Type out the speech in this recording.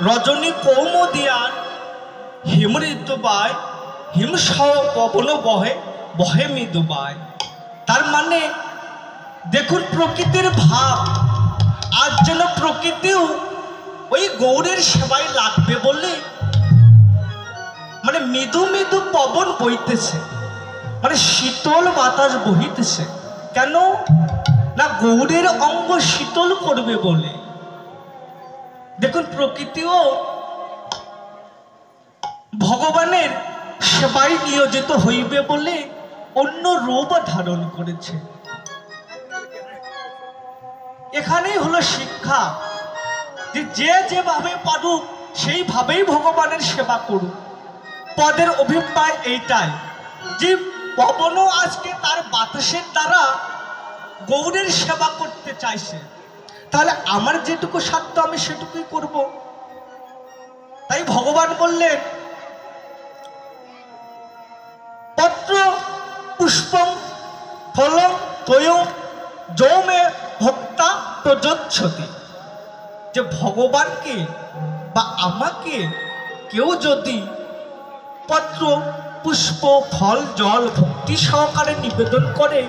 রজনী কৌমদিয়ান হিম ঋতুবায় হিমসহ পবন বহে বহে মৃদুবায়। তার মানে দেখুন প্রকৃতির ভাব, আজ যেন প্রকৃতিও ওই গৌরের সেবায় লাগবে বলে মানে মৃদু মৃদু পবন বইতেছে, মানে শীতল বাতাস বহিতেছে। কেন না গৌরের অঙ্গ শীতল করবে বলে। দেখুন প্রকৃতিও ভগবানের সেবায় নিয়োজিত হইবে বলে অন্য রূপ ধারণ করেছে। এখানেই হলো শিক্ষা, যে যে যেভাবে পারুক সেইভাবেই ভগবানের সেবা করুক। পদের অভিপ্রায় এইটাই যে পবনও আজকে তার বাতাসের দ্বারা গৌরের সেবা করতে চাইছে, তাহলে আমার যেটুকু সাধ্য আমি সেটুকুই করব। তাই ভগবান বললেন পত্র পুষ্পম ফলম তয়ম যৌমে ভক্তা প্রযচ্ছতি। যে ভগবানকে বা আমাকে কেউ যদি পত্র পুষ্প ফল জল ভক্তি সহকারে নিবেদন করে,